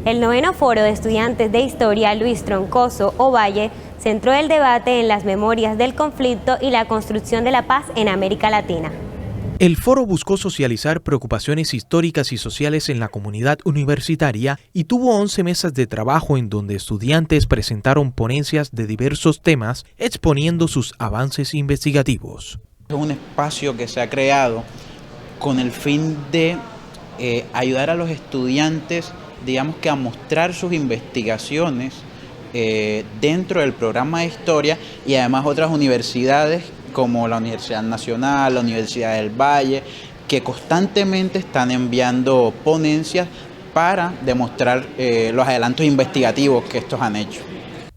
El 9º Foro de Estudiantes de Historia Luis Troncoso Ovalle centró el debate en las memorias del conflicto y la construcción de la paz en América Latina. El foro buscó socializar preocupaciones históricas y sociales en la comunidad universitaria y tuvo 11 mesas de trabajo en donde estudiantes presentaron ponencias de diversos temas exponiendo sus avances investigativos. Es un espacio que se ha creado con el fin de ayudar a los estudiantes, digamos que a mostrar sus investigaciones dentro del programa de historia y además otras universidades como la Universidad Nacional, la Universidad del Valle, que constantemente están enviando ponencias para demostrar los adelantos investigativos que estos han hecho.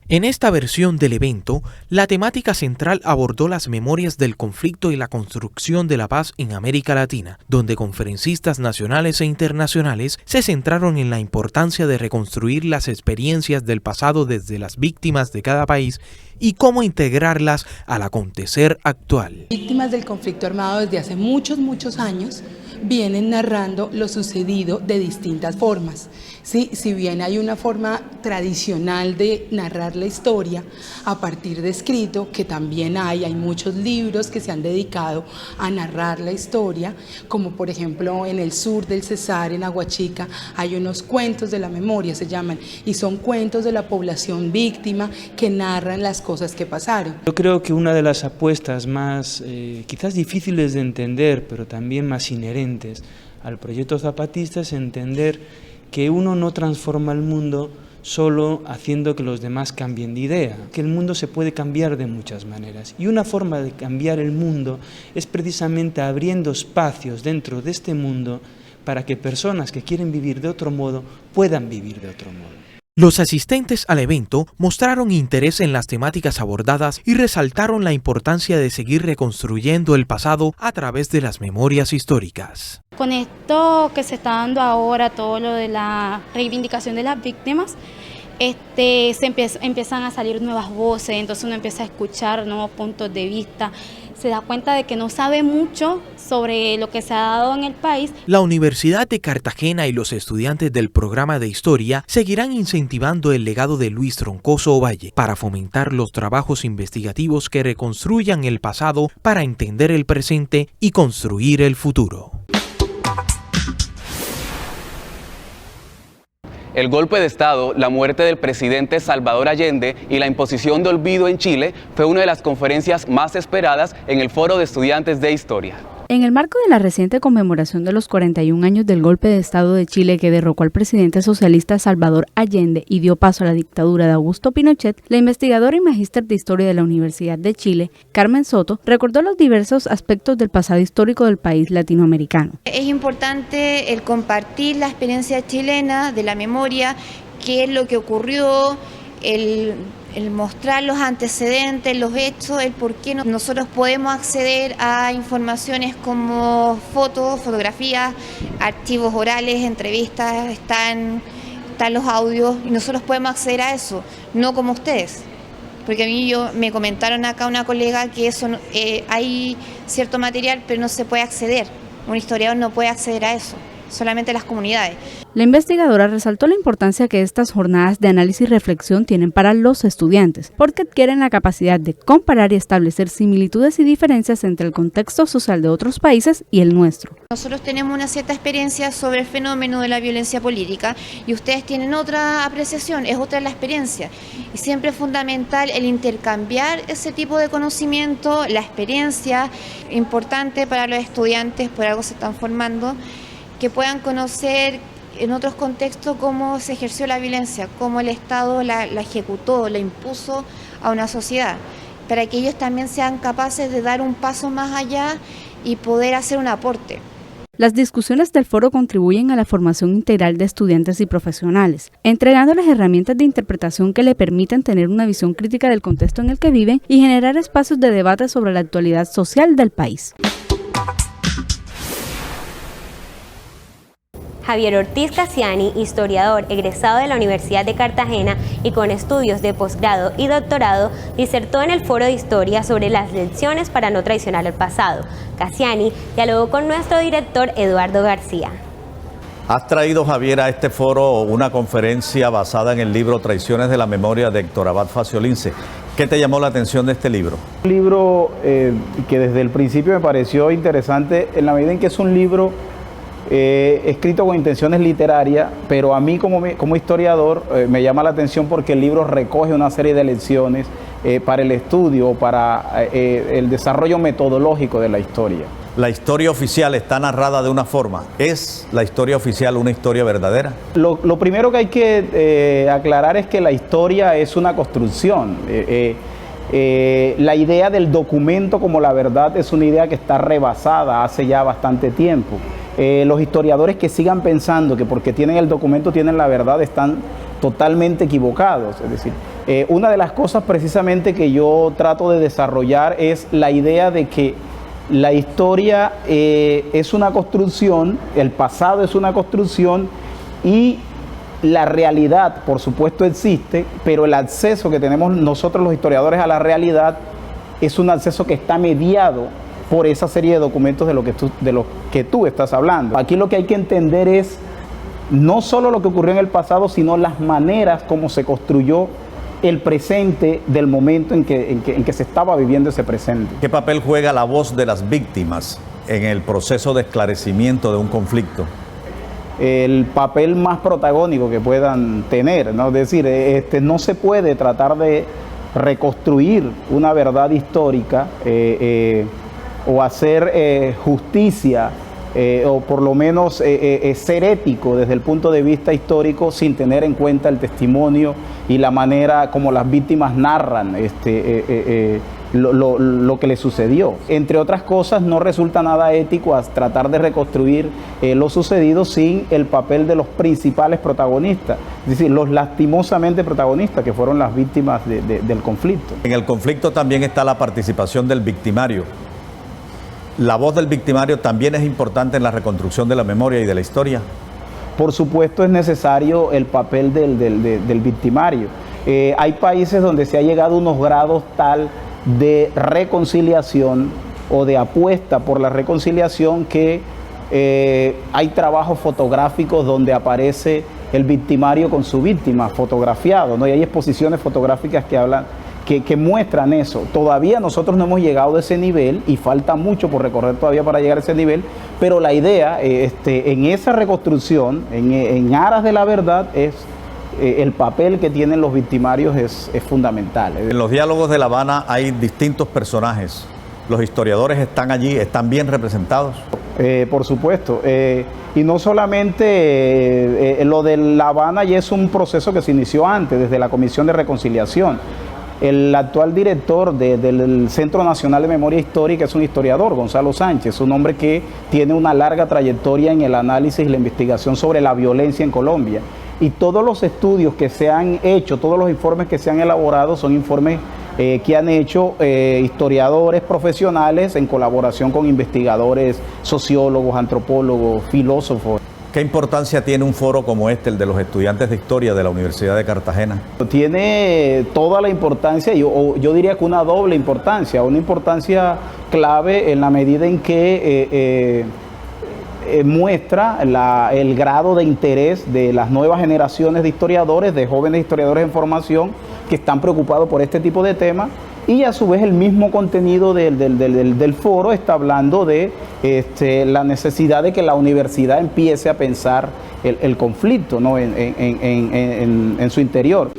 En esta versión del evento, la temática central abordó las memorias del conflicto y la construcción de la paz en América Latina, donde conferencistas nacionales e internacionales se centraron en la importancia de reconstruir las experiencias del pasado desde las víctimas de cada país y cómo integrarlas al acontecer actual. Víctimas del conflicto armado desde hace muchos años vienen narrando lo sucedido de distintas formas. ¿Sí? Si bien hay una forma tradicional de narrar la historia a partir de escrito, que también hay muchos libros que se han dedicado a narrar la historia, como por ejemplo en el sur del Cesar, en Aguachica, hay unos cuentos de la memoria, se llaman, y son cuentos de la población víctima que narran las cosas que pasaron. Yo creo que una de las apuestas más quizás difíciles de entender, pero también más inherentes al proyecto zapatista es entender que uno no transforma el mundo solo haciendo que los demás cambien de idea, que el mundo se puede cambiar de muchas maneras. Y una forma de cambiar el mundo es precisamente abriendo espacios dentro de este mundo para que personas que quieren vivir de otro modo puedan vivir de otro modo. Los asistentes al evento mostraron interés en las temáticas abordadas y resaltaron la importancia de seguir reconstruyendo el pasado a través de las memorias históricas. Con esto que se está dando ahora, todo lo de la reivindicación de las víctimas, empiezan a salir nuevas voces, entonces uno empieza a escuchar nuevos puntos de vista, se da cuenta de que no sabe mucho sobre lo que se ha dado en el país. La Universidad de Cartagena y los estudiantes del programa de historia seguirán incentivando el legado de Luis Troncoso Ovalle para fomentar los trabajos investigativos que reconstruyan el pasado para entender el presente y construir el futuro. El golpe de Estado, la muerte del presidente Salvador Allende y la imposición de olvido en Chile fue una de las conferencias más esperadas en el Foro de Estudiantes de Historia. En el marco de la reciente conmemoración de los 41 años del golpe de Estado de Chile que derrocó al presidente socialista Salvador Allende y dio paso a la dictadura de Augusto Pinochet, la investigadora y magíster de Historia de la Universidad de Chile, Carmen Soto, recordó los diversos aspectos del pasado histórico del país latinoamericano. Es importante el compartir la experiencia chilena de la memoria, qué es lo que ocurrió, el mostrar los antecedentes, los hechos, el por qué nosotros podemos acceder a informaciones como fotos, fotografías, archivos orales, entrevistas, están los audios y nosotros podemos acceder a eso, no como ustedes. Porque a mí me comentaron acá una colega que eso hay cierto material pero no se puede acceder, un historiador no puede acceder a eso, solamente las comunidades. La investigadora resaltó la importancia que estas jornadas de análisis y reflexión tienen para los estudiantes, porque adquieren la capacidad de comparar y establecer similitudes y diferencias entre el contexto social de otros países y el nuestro. Nosotros tenemos una cierta experiencia sobre el fenómeno de la violencia política y ustedes tienen otra apreciación, es otra la experiencia. Y siempre es fundamental el intercambiar ese tipo de conocimiento, la experiencia importante para los estudiantes, por algo se están formando, que puedan conocer en otros contextos cómo se ejerció la violencia, cómo el Estado la ejecutó, la impuso a una sociedad, para que ellos también sean capaces de dar un paso más allá y poder hacer un aporte. Las discusiones del foro contribuyen a la formación integral de estudiantes y profesionales, entregándoles herramientas de interpretación que le permiten tener una visión crítica del contexto en el que viven y generar espacios de debate sobre la actualidad social del país. Javier Ortiz Cassiani, historiador egresado de la Universidad de Cartagena y con estudios de posgrado y doctorado, disertó en el Foro de Historia sobre las lecciones para no traicionar el pasado. Cassiani dialogó con nuestro director Eduardo García. Has traído, Javier, a este foro una conferencia basada en el libro Traiciones de la Memoria de Héctor Abad Faciolince. ¿Qué te llamó la atención de este libro? Un libro que desde el principio me pareció interesante en la medida en que es un libro escrito con intenciones literarias, pero a mí como historiador me llama la atención porque el libro recoge una serie de lecciones para el estudio, para el desarrollo metodológico de la historia. La historia oficial está narrada de una forma. ¿Es la historia oficial una historia verdadera? Lo primero que hay que aclarar es que la historia es una construcción. La idea del documento como la verdad es una idea que está rebasada hace ya bastante tiempo. Los historiadores que sigan pensando que porque tienen el documento tienen la verdad están totalmente equivocados. Es decir, una de las cosas precisamente que yo trato de desarrollar es la idea de que la historia es una construcción, el pasado es una construcción y la realidad, por supuesto, existe, pero el acceso que tenemos nosotros los historiadores a la realidad es un acceso que está mediado por esa serie de documentos de lo que tú estás hablando. Aquí lo que hay que entender es no solo lo que ocurrió en el pasado, sino las maneras como se construyó el presente del momento en que se estaba viviendo ese presente. ¿Qué papel juega la voz de las víctimas en el proceso de esclarecimiento de un conflicto? El papel más protagónico que puedan tener, ¿no? Es decir, no se puede tratar de reconstruir una verdad histórica o hacer justicia o por lo menos ser ético desde el punto de vista histórico sin tener en cuenta el testimonio y la manera como las víctimas narran lo que le sucedió. Entre otras cosas, no resulta nada ético tratar de reconstruir lo sucedido sin el papel de los principales protagonistas, es decir, los lastimosamente protagonistas que fueron las víctimas del conflicto. En el conflicto también está la participación del victimario. ¿La voz del victimario también es importante en la reconstrucción de la memoria y de la historia? Por supuesto es necesario el papel del victimario. Hay países donde se ha llegado a unos grados tal de reconciliación o de apuesta por la reconciliación que hay trabajos fotográficos donde aparece el victimario con su víctima fotografiado, ¿no? Y hay exposiciones fotográficas que hablan que muestran eso. Todavía nosotros no hemos llegado a ese nivel y falta mucho por recorrer todavía para llegar a ese nivel, pero la idea en esa reconstrucción, en aras de la verdad, es el papel que tienen los victimarios es fundamental. En los diálogos de La Habana hay distintos personajes. ¿Los historiadores están allí, están bien representados? Por supuesto. Y no solamente lo de La Habana ya es un proceso que se inició antes, desde la Comisión de Reconciliación. El actual director del Centro Nacional de Memoria Histórica es un historiador, Gonzalo Sánchez, un hombre que tiene una larga trayectoria en el análisis y la investigación sobre la violencia en Colombia. Y todos los estudios que se han hecho, todos los informes que se han elaborado son informes que han hecho historiadores profesionales en colaboración con investigadores, sociólogos, antropólogos, filósofos. ¿Qué importancia tiene un foro como este, el de los estudiantes de historia de la Universidad de Cartagena? Tiene toda la importancia, yo diría que una doble importancia, una importancia clave en la medida en que muestra el grado de interés de las nuevas generaciones de historiadores, de jóvenes historiadores en formación que están preocupados por este tipo de temas. Y a su vez el mismo contenido del foro está hablando de la necesidad de que la universidad empiece a pensar el conflicto, ¿no? en su interior.